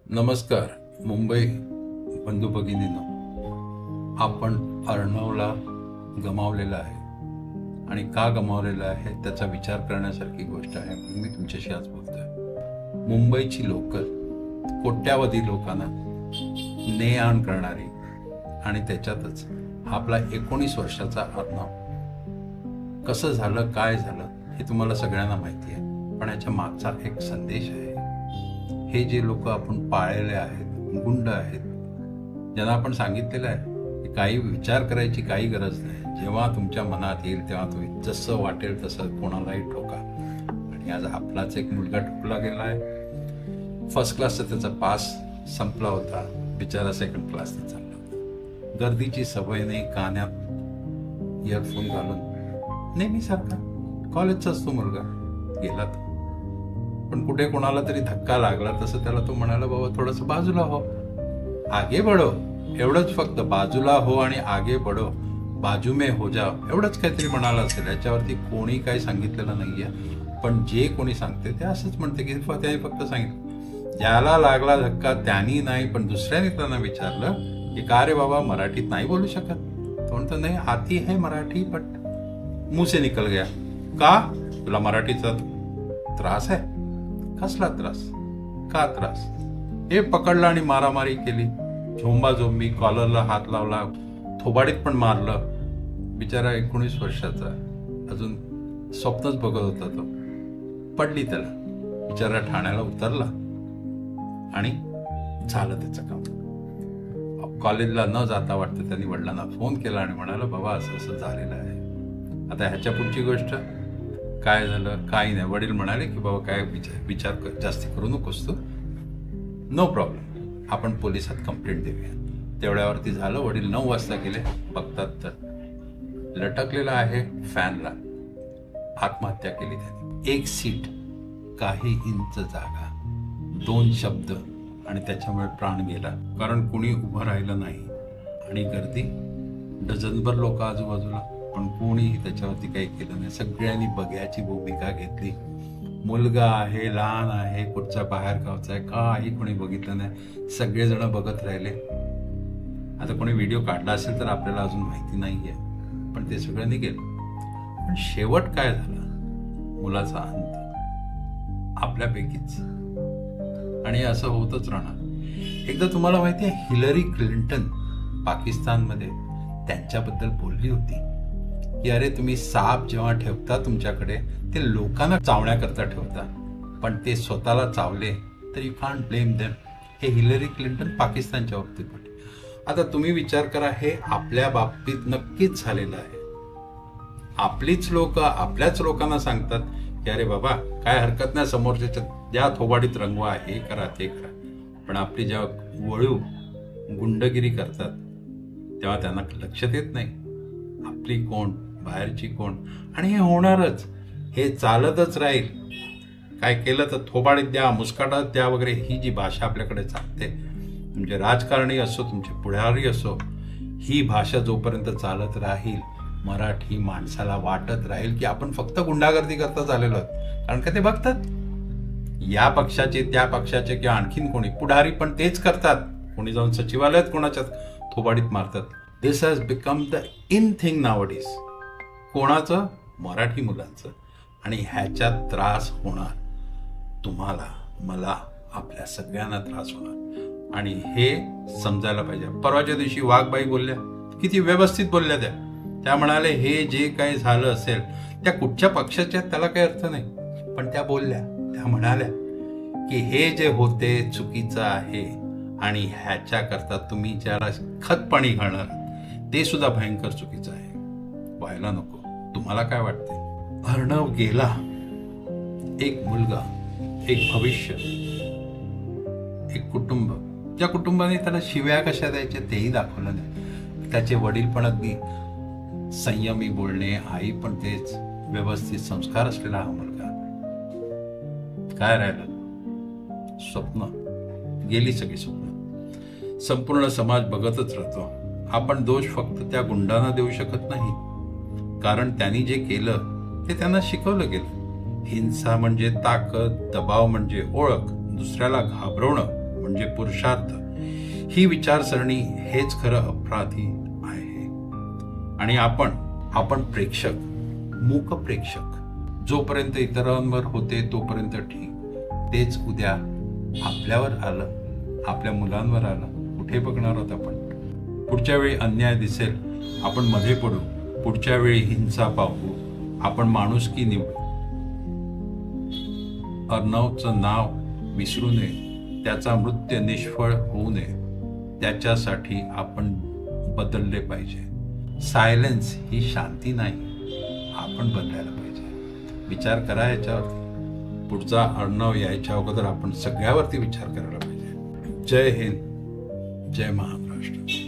नमस्कार मुंबई बंधू भगिनींनो, आपण अर्णवला गमावलेला आहे आणि का गमावलेला आहे त्याचा विचार करण्यासारखी गोष्ट आहे म्हणून मी तुमच्याशी आज बोलतोय. मुंबईची लोकल कोट्यावधी लोकांना ने आण करणारी आणि त्याच्यातच आपला 19 वर्षाचा अर्णव कसं झालं, काय झालं हे तुम्हाला सगळ्यांना माहिती आहे. पण याच्या मागचा एक संदेश आहे. हे जे लोक आपण पाळलेले आहेत, गुंड आहेत, ज्यांना आपण सांगितलेलं आहे की काही विचार करायची काही गरज नाही, जेव्हा तुमच्या मनात येईल तेव्हा तुम्ही जसं वाटेल तसं कोणालाही ठोका. आणि आज आपलाच एक मुलगा ठोकला गेला आहे. फर्स्ट क्लासचा त्याचा पास संपला होता, बिचारा सेकंड क्लासने चालला होता. गर्दीची सवय नाही, कानात इयरफोन घालून नेहमीसारखा कॉलेजचा असतो मुलगा गेला तो. पण कुठे कोणाला तरी धक्का लागला तसं त्याला तो म्हणाला, बाबा थोडंसं बाजूला हो, आगे बढो. एवढंच फक्त, बाजूला हो आणि आगे बढो, बाजू में हो जाओ, एवढंच काहीतरी म्हणाला असेल. याच्यावरती कोणी काही सांगितलेलं नाहीये. पण जे कोणी सांगते ते असंच म्हणते की त्याने फक्त सांगितलं. ज्याला लागला धक्का त्यांनी नाही, पण दुसऱ्याने त्यांना विचारलं की का रे बाबा मराठीत नाही बोलू शकत? तो म्हणतो नाही, आती है मराठी बट मुंह से निकल गया. का? तुला मराठीचा त्रास आहे? कसला त्रास? का त्रास? हे पकडलं आणि मारामारी केली, झोंबाझोंबी, कॉलरला हात लावला, थोबाडीत पण मारलं. बिचारा 19 वर्षाचा, अजून स्वप्नच बघत होता तो. पडली त्याला. बिचारा ठाण्याला उतरला आणि झालं त्याचं काम. कॉलेजला न जाता वाटतं त्यांनी वडिलांना फोन केला आणि म्हणाला, बाबा असं असं झालेलं आहे. आता ह्याच्या पुढची गोष्ट काय झालं, काही नाही. वडील म्हणाले की बाबा काय विचार जास्ती करू नकोस तू, नो प्रॉब्लेम, आपण पोलिसात कंप्लेंट देऊया. तेवढ्यावरती झालं. वडील 9 वाजता गेले, बघतात तर लटकलेला आहे फॅनला. आत्महत्या केली त्याने. 1 सीट, काही इंच जागा, 2 शब्द आणि त्याच्यामुळे प्राण गेला. कारण कुणी उभं राहिलं नाही आणि गर्दी डझनभर लोक आजूबाजूला, पण कोणीही त्याच्यावरती काही केलं नाही. सगळ्यांनी बघ्याची भूमिका घेतली. मुलगा आहे, लहान आहे, कुठचा बाहेर गावचा आहे, काही कोणी बघितलं नाही. सगळेजण बघत राहिले. आता कोणी व्हिडिओ काढला असेल तर आपल्याला अजून माहिती नाहीये, पण ते सगळं निघेल. पण शेवट काय झाला? मुलाचा अंत आपल्यापैकीच. आणि असं होतच राहणार. एकदा तुम्हाला माहिती आहे, हिलरी क्लिंटन पाकिस्तानमध्ये त्यांच्याबद्दल बोलली होती की अरे तुम्ही साप जेव्हा ठेवता तुमच्याकडे, ते लोकांना चावण्याकरता ठेवता, पण ते स्वतःला चावले तर यू कांट ब्लेम देम. हे हिलरी क्लिंटन पाकिस्तानच्या बाबतीत म्हटले. आता तुम्ही विचार करा, हे आपल्या बाबतीत नक्कीच झालेलं आहे. आपलीच लोक आपल्याच लोकांना सांगतात की अरे बाबा काय हरकत नाही, समोरच्या ज्या थोबाडीत रंगवा, हे करा ते करा. पण आपली जेव्हा वळू गुंडगिरी करतात तेव्हा त्यांना लक्षात येत नाही आपली कोण, बाहेरची कोण. आणि हे होणारच, हे चालतच राहील. काय केलं तर थोबाडीत द्या, मुस्काटात द्या वगैरे, ही जी भाषा आपल्याकडे चालते, तुमचे राजकारणी असो, तुमचे पुढारी असो, ही भाषा जोपर्यंत चालत राहील, मराठी माणसाला वाटत राहील की आपण फक्त गुंडागर्दी करता चाललेलो आहोत. कारण का ते बघतात या पक्षाचे, त्या पक्षाचे किंवा आणखीन कोणी पुढारी पण तेच करतात. कोणी जाऊन सचिवालयात कोणाच्या थोबाडीत मारतात. This has become the in thing nowadays. कोणाचं? मराठी मुलांचं. आणि ह्याच्यात त्रास होणार तुम्हाला, मला, आपल्या सगळ्यांना त्रास होणार. आणि हे समजायला पाहिजे. परवाच्या दिवशी वाघबाई बोलल्या, किती व्यवस्थित बोलल्या त्या म्हणाले हे जे काही झालं असेल त्या कुठच्या पक्षाच्या त्याला काही अर्थ नाही, पण त्या बोलल्या. त्या म्हणाल्या की हे जे होते चुकीचं आहे आणि ह्याच्याकरता तुम्ही ज्याला खतपाणी घालणार ते सुद्धा भयंकर चुकीचं आहे, व्हायला नको. तुम्हाला काय वाटते? अर्णव गेला, एक मुलगा, एक भविष्य, एक कुटुंब. त्या कुटुंबाने त्याला शिव्या कशा द्यायच्या तेही दाखवलं नाही. त्याचे वडील पण अगदी संयमी बोलणे, आई पण तेच, व्यवस्थित संस्कार असलेला हा मुलगा. काय राहिलं? स्वप्न गेली, सगळी स्वप्न. संपूर्ण समाज बघतच राहतो. आपण दोष फक्त त्या गुंडांना देऊ शकत नाही, कारण त्यांनी जे केलं ते त्यांना शिकवलं गेलं. हिंसा म्हणजे ताकद, दबाव म्हणजे ओळख, दुसऱ्याला घाबरवणं म्हणजे पुरुषार्थ ही विचारसरणी हेच खरं अपराधी आहे. आणि आपण प्रेक्षक, मूक प्रेक्षक. जोपर्यंत इतरांवर होते तोपर्यंत ठीक, तेच उद्या आपल्यावर आलं, आपल्या मुलांवर आलं, कुठे बघणार आहोत आपण? पुढच्या वेळी अन्याय दिसेल आपण मध्ये पडू, पुढच्या वेळी हिंसा पाहू, आपण माणुसकी निवडू. अर्णवचं नाव विसरू नये, त्याचा मृत्यू निष्फळ होऊ नये, त्याच्यासाठी आपण बदलले पाहिजे. सायलेन्स ही शांती नाही, आपण बदलायला पाहिजे. विचार करा याच्यावरती. पुढचा अर्णव यायच्या अगोदर आपण सगळ्यावरती विचार करायला पाहिजे. जय हिंद, जय महाराष्ट्र.